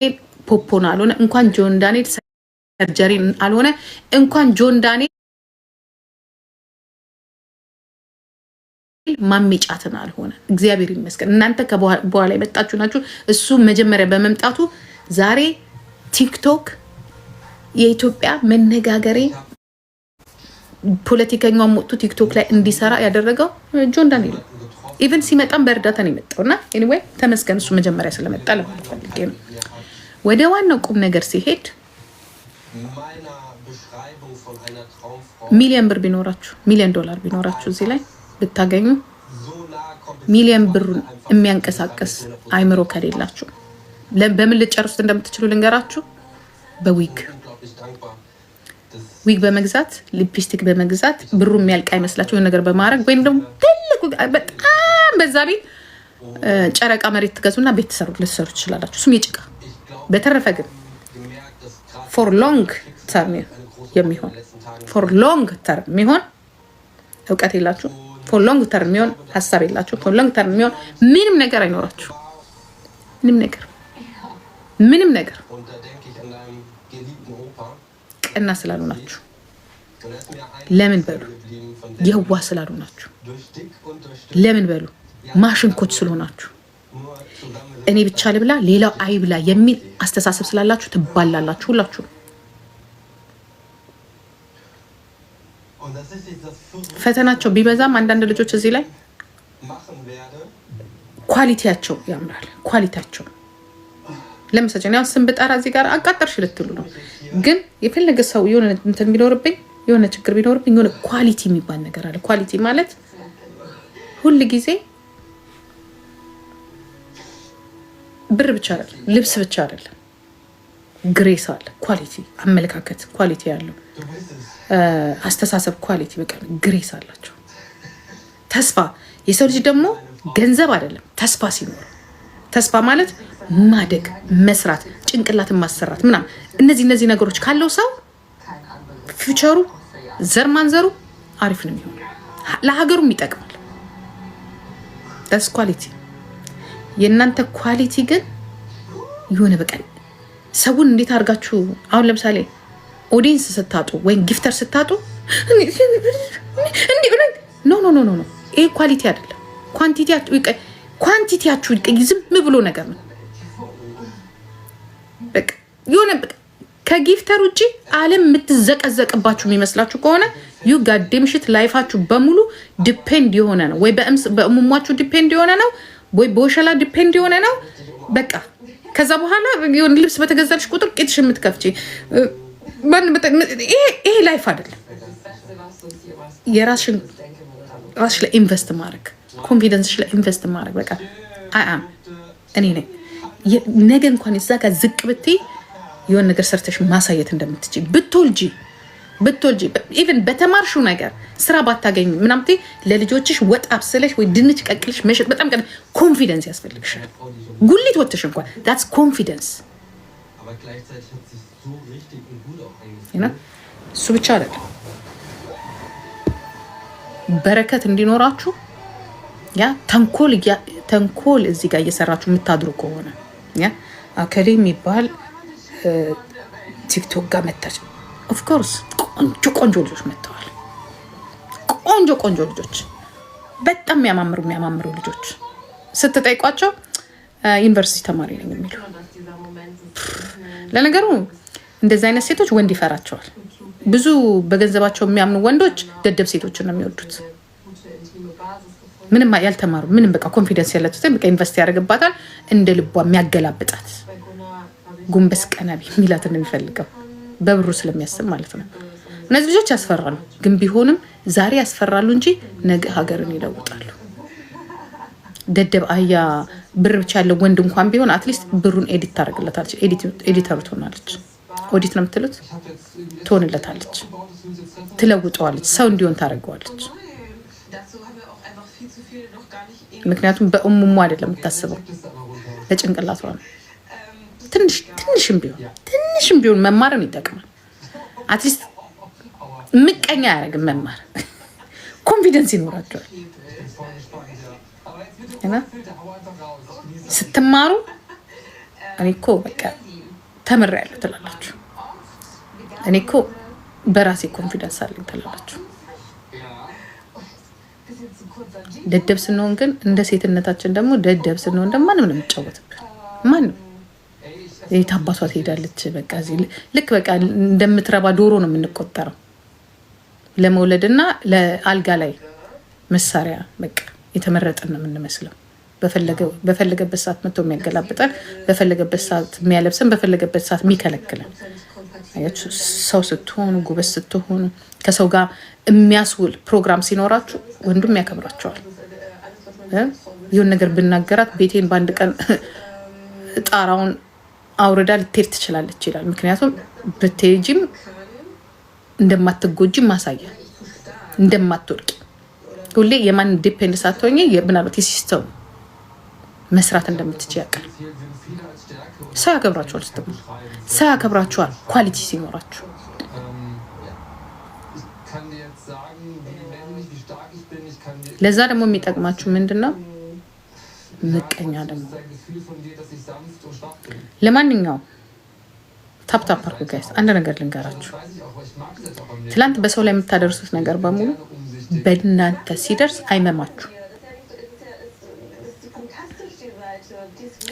ፖፖን አልሆነ እንኳን ጆን ዳንኤል ሰርጀሪ አልሆነ እንኳን ጆን ዳንኤል ማሚጫትን አልሆነ። እግዚአብሔር ይመስገን። እናንተ ከበኋላ የመጣችሁ ናችሁ። እሱ መጀመሪያ በመምጣቱ ዛሬ ቲክቶክ የኢትዮጵያ መነጋገሬ ፖለቲከኛው ሞቱ ቲክቶክ ላይ እንዲሰራ ያደረገው ጆን ዳንኤል ኢቨን ሲመጣም በእርዳታ ነው የመጣውና ኤኒዌይ ተመስገን። እሱ መጀመሪያ ስለመጣ ለማለት ፈልጌ ነው። ወደ ዋናው ቁም ነገር ሲሄድ ሚሊዮን ብር ቢኖራችሁ ሚሊዮን ዶላር ቢኖራችሁ እዚህ ላይ ብታገኙ ሚሊዮን ብሩን የሚያንቀሳቀስ አይምሮ ከሌላችሁ በምን ልጨርሱት እንደምትችሉ ልንገራችሁ። በዊግ በመግዛት ሊፕስቲክ በመግዛት ብሩ የሚያልቅ አይመስላችሁ ነገር በማድረግ ወይም ደግሞ ትልቁ በጣም በዛ ቤት ጨረቃ መሬት ትገዙና ቤት ልትሰሩ ትችላላችሁ። እሱም የጭቃ በተረፈ ግን ፎር ሎንግ ተርም የሚሆን እውቀት የላችሁ ፎር ሎንግ ተርም የሚሆን ሀሳብ የላችሁ ፎር ሎንግ ተርም የሚሆን ምንም ነገር አይኖራችሁ። ምንም ነገር ቀና ስላሉ ናችሁ። ለምን በሉ የዋ ስላሉ ናችሁ። ለምን በሉ ማሽንኮች ስለሆናችሁ። እኔ ብቻ ልብላ ሌላው አይብላ የሚል አስተሳሰብ ስላላችሁ ትባላላችሁ ሁላችሁ። ፈተናቸው ቢበዛም አንዳንድ ልጆች እዚህ ላይ ኳሊቲያቸው ያምራል። ኳሊቲያቸው ለምሳሌ ያው ስም ብጠራ እዚህ ጋር አቃጠርሽ ልትሉ ነው። ግን የፈለገ ሰው የሆነ እንትን ቢኖርብኝ የሆነ ችግር ቢኖርብኝ የሆነ ኳሊቲ የሚባል ነገር አለ። ኳሊቲ ማለት ሁሉ ጊዜ ብር ብቻ አይደለም፣ ልብስ ብቻ አይደለም፣ ግሬስ አለ። ኳሊቲ አመለካከት ኳሊቲ ያለው አስተሳሰብ ኳሊቲ በቃ ግሬስ አላቸው። ተስፋ የሰው ልጅ ደግሞ ገንዘብ አይደለም ተስፋ ሲኖር ተስፋ ማለት ማደግ፣ መስራት፣ ጭንቅላትን ማሰራት ምናምን እነዚህ ነገሮች ካለው ሰው ፊውቸሩ ዘር ማንዘሩ አሪፍ ነው የሚሆነው፣ ለሀገሩም ይጠቅማል። ዳስ ኳሊቲ። የእናንተ ኳሊቲ ግን የሆነ በቃ ሰውን እንዴት አድርጋችሁ አሁን ለምሳሌ ኦዲየንስ ስታጡ ወይም ጊፍተር ስታጡ ኖ ይሄ ኳሊቲ አይደለም። ኳንቲቲያችሁ ዝም ብሎ ነገር ነው። በቃ የሆነ ከጊፍተር ውጪ ዓለም የምትዘቀዘቅባችሁ የሚመስላችሁ ከሆነ ዩ ጋዴም ሽት ላይፋችሁ በሙሉ ዲፔንድ የሆነ ነው። ወይ በእሙሟችሁ ዲፔንድ የሆነ ነው፣ ወይ በወሸላ ዲፔንድ የሆነ ነው። በቃ ከዛ በኋላ የሆነ ልብስ በተገዛልሽ ቁጥር ቂጥሽ የምትከፍቺ ይሄ ላይፍ አይደለም። የራስሽ ላይ ኢንቨስት ማድረግ፣ ኮንፊደንስሽ ላይ ኢንቨስት ማድረግ በቃ እኔ ነኝ ነገ እንኳን እዛ ጋር ዝቅ ብትይ የሆነ ነገር ሰርተሽ ማሳየት እንደምትችይ ብትወልጂ ኢቭን በተማርሹ ነገር ስራ ባታገኝ ምናምን ለልጆችሽ ወጥ አብስለሽ ወይ ድንች ቀቅልሽ መሸጥ በጣም ኮንፊደንስ ያስፈልግሻል። ጉሊት ወጥተሽ እንኳን that's confidence እሱ ብቻ አይደለም። በረከት እንዲኖራችሁ ያ ተንኮል እዚህ ጋር እየሰራችሁ የምታድሩ ከሆነ ያ አከሌ የሚባል ቲክቶክ ጋር መጣች። ኦፍ ኮርስ ቆንጆ ልጆች መጥተዋል። ቆንጆ ልጆች በጣም የሚያማምሩ ልጆች ስትጠይቋቸው ዩኒቨርሲቲ ተማሪ ነኝ የሚሉ። ለነገሩ እንደዚህ አይነት ሴቶች ወንድ ይፈራቸዋል። ብዙ በገንዘባቸው የሚያምኑ ወንዶች ደደብ ሴቶችን ነው የሚወዱት። ምንም ያልተማሩ ምንም በቃ ኮንፊደንስ ያላቸው በቃ ኢንቨስት ያደርግባታል። እንደ ልቧ የሚያገላብጣት ጉንበስ ቀናቢ ሚላት ነው የሚፈልገው በብሩ ስለሚያስብ ማለት ነው። እነዚህ ልጆች ያስፈራሉ። ግን ቢሆንም ዛሬ ያስፈራሉ እንጂ ነገ ሀገርን ይለውጣሉ። ደደብ አያ ብር ብቻ ያለው ወንድ እንኳን ቢሆን አትሊስት ብሩን ኤዲት ታደርግለታለች። ኤዲተሩ ትሆናለች። ኦዲት ነው የምትሉት ትሆንለታለች፣ ትለውጠዋለች፣ ሰው እንዲሆን ታደርገዋለች። ምክንያቱም በእሙሙ አይደለም የምታስበው ለጭንቅላቷ ነው። ትንሽም ቢሆን መማርን ይጠቅማል። አትሊስት ምቀኛ አያደርግም መማር። ኮንፊደንስ ይኖራቸዋል እና ስትማሩ እኔ እኮ በቃ ተምሬያለሁ ትላላችሁ። እኔ እኮ በራሴ ኮንፊደንስ አለኝ ትላላችሁ። ደደብ ስንሆን ግን እንደ ሴትነታችን ደግሞ ደደብ ስንሆን ደግሞ ማንም ነው የሚጫወትብን። ማንም የታባቷ ትሄዳለች። በቃ ልክ በቃ እንደምትረባ ዶሮ ነው የምንቆጠረው። ለመውለድና ለአልጋ ላይ መሳሪያ በቃ የተመረጠን ነው የምንመስለው። በፈለገበት ሰዓት መጥቶ የሚያገላብጠን፣ በፈለገበት ሰዓት የሚያለብሰን፣ በፈለገበት ሰዓት የሚከለክለን። ሰው ስትሆኑ፣ ጉበዝ ስትሆኑ፣ ከሰው ጋር የሚያስውል ፕሮግራም ሲኖራችሁ ወንዱም ያከብራቸዋል። ይሁን ነገር ብናገራት ቤቴን በአንድ ቀን ጣራውን አውርዳ ልትሄድ ትችላለች ይላል። ምክንያቱም ብትሄጂም እንደማትጎጂ ማሳያ፣ እንደማትወድቂ ሁሌ የማን ዲፔንድ ሳትሆኚ ምናልባት የሲስተሙ መስራት እንደምትችይ ያውቃል። ሰው ያከብራችኋል። ስትባሉ ሰው ያከብራችኋል ኳሊቲ ሲኖራችሁ። ለዛ ደግሞ የሚጠቅማችሁ ምንድነው? ምቀኛ ደግሞ ለማንኛውም ታፕታፕ አርጉ ጋይስ። አንድ ነገር ልንገራችሁ። ትላንት በሰው ላይ የምታደርሱት ነገር በሙሉ በእናንተ ሲደርስ አይመማችሁ፣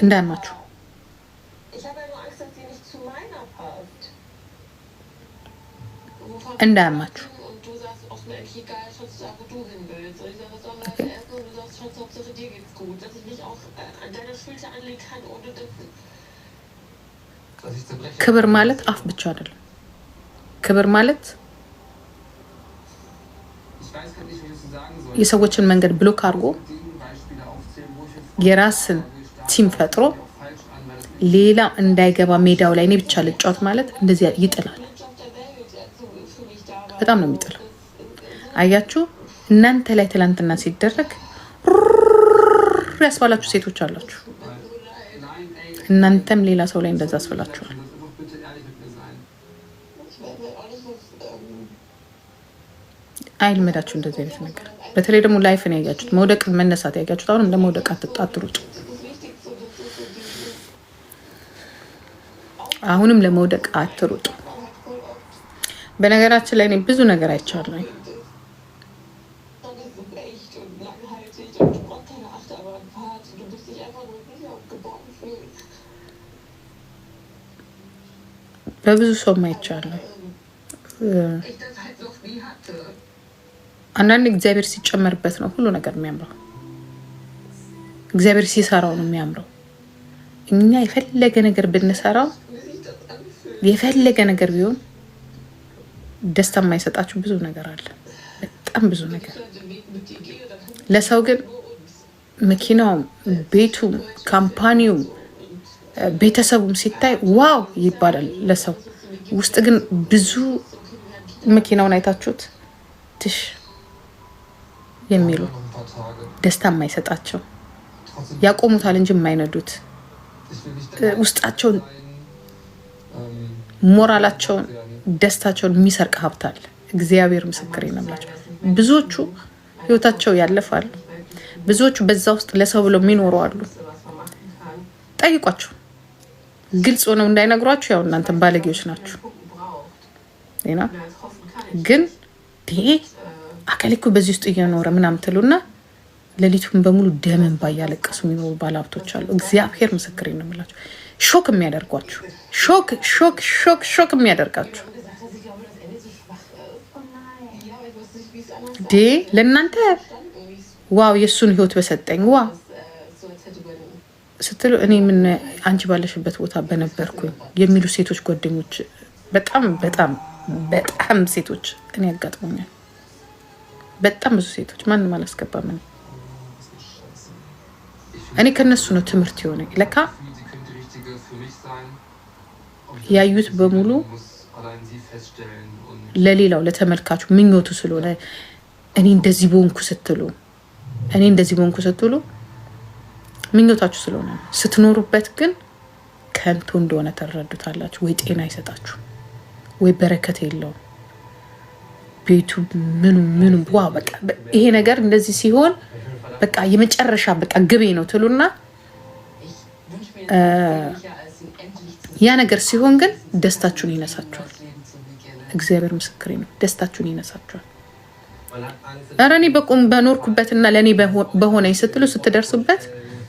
እንዳያማችሁ። እንዳያማችሁ ክብር ማለት አፍ ብቻ አይደለም። ክብር ማለት የሰዎችን መንገድ ብሎክ አድርጎ የራስን ቲም ፈጥሮ ሌላ እንዳይገባ ሜዳው ላይ እኔ ብቻ ልጫወት ማለት እንደዚህ ይጥላል። በጣም ነው የሚጥለው። አያችሁ፣ እናንተ ላይ ትላንትና ሲደረግ ያስባላችሁ ሴቶች አላችሁ። እናንተም ሌላ ሰው ላይ እንደዛ አስብላችኋል። አይልመዳችሁ እንደዚህ አይነት ነገር። በተለይ ደግሞ ላይፍን ያያችሁት፣ መውደቅ መነሳት ያያችሁት፣ አሁንም ለመውደቅ አትሩጡ። አሁንም ለመውደቅ አትሩጡ። በነገራችን ላይ እኔ ብዙ ነገር አይቻለሁ። በብዙ ሰው አይቻለሁ። አንዳንድ እግዚአብሔር ሲጨመርበት ነው ሁሉ ነገር የሚያምረው። እግዚአብሔር ሲሰራው ነው የሚያምረው። እኛ የፈለገ ነገር ብንሰራው፣ የፈለገ ነገር ቢሆን ደስታ የማይሰጣችሁ ብዙ ነገር አለ። በጣም ብዙ ነገር። ለሰው ግን መኪናውም፣ ቤቱም፣ ካምፓኒውም፣ ቤተሰቡም ሲታይ ዋው ይባላል። ለሰው ውስጥ ግን ብዙ መኪናውን አይታችሁት ትሽ የሚሉ ደስታ የማይሰጣቸው ያቆሙታል እንጂ የማይነዱት ውስጣቸውን፣ ሞራላቸውን፣ ደስታቸውን የሚሰርቅ ሀብታል። እግዚአብሔር ምስክሬ ነው የምላቸው። ብዙዎቹ ህይወታቸው ያለፋል። ብዙዎቹ በዛ ውስጥ ለሰው ብለው የሚኖሩ አሉ። ጠይቋቸው። ግልጽ ሆነው እንዳይነግሯችሁ፣ ያው እናንተ ባለጌዎች ናችሁ። ግን አካሊኩ በዚህ ውስጥ እየኖረ ምናምን ትሉና ሌሊቱን በሙሉ ደምን ባያለቀሱ የሚኖሩ ባለሀብቶች አሉ። እግዚአብሔር ምስክሬ ነው የምላቸው። ሾክ የሚያደርጓችሁ፣ ሾክ የሚያደርጋችሁ ለእናንተ ዋው የእሱን ህይወት በሰጠኝ ዋ ስትሉ እኔ ምን አንቺ ባለሽበት ቦታ በነበርኩኝ የሚሉ ሴቶች ጓደኞች በጣም በጣም በጣም ሴቶች እኔ ያጋጥሙኛል። በጣም ብዙ ሴቶች ማንም አላስገባም። እኔ ከነሱ ነው ትምህርት የሆነ ለካ ያዩት በሙሉ ለሌላው ለተመልካቹ ምኞቱ ስለሆነ እኔ እንደዚህ ቦንኩ ስትሉ ምኞታችሁ ስለሆነ ስትኖሩበት ግን ከንቱ እንደሆነ ተረዱታላችሁ። ወይ ጤና አይሰጣችሁ፣ ወይ በረከት የለውም ቤቱ ምኑ ዋ በቃ ይሄ ነገር እንደዚህ ሲሆን በቃ የመጨረሻ በቃ ግቤ ነው ትሉና ያ ነገር ሲሆን ግን ደስታችሁን ይነሳችኋል። እግዚአብሔር ምስክሬ ነው። ደስታችሁን ይነሳችኋል። ኧረ እኔ በኖርኩበትና ለእኔ በሆነኝ ስትሉ ስትደርሱበት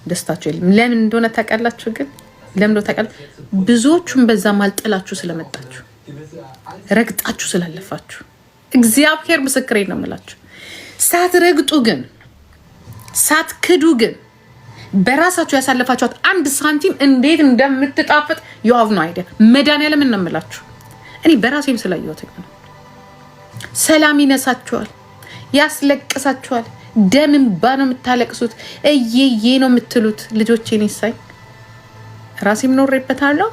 ደስታችሁ የለም። ለምን እንደሆነ ታውቃላችሁ? ግን ለምን እንደሆነ ታውቃላችሁ? ብዙዎቹን በዛ ማልጥላችሁ ስለመጣችሁ ረግጣችሁ ስላለፋችሁ እግዚአብሔር ምስክሬ ነው የምላችሁ። ሳትረግጡ ግን ሳትክዱ ግን በራሳችሁ ያሳለፋችኋት አንድ ሳንቲም እንዴት እንደምትጣፍጥ የዋቭ ነው አይዲያ መድኃኒዓለም ነው የምላችሁ። እኔ በራሴም ስላየሁት ነው። ሰላም ይነሳችኋል፣ ያስለቅሳችኋል። ደም እንባ ነው የምታለቅሱት፣ እየዬ ነው የምትሉት። ልጆቼን ይሳይ ራሴም ኖሬበታለሁ፣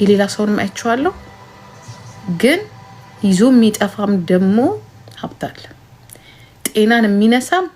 የሌላ ሰውንም አይቼዋለሁ። ግን ይዞ የሚጠፋም ደግሞ ሀብት አለ። ጤናን የሚነሳም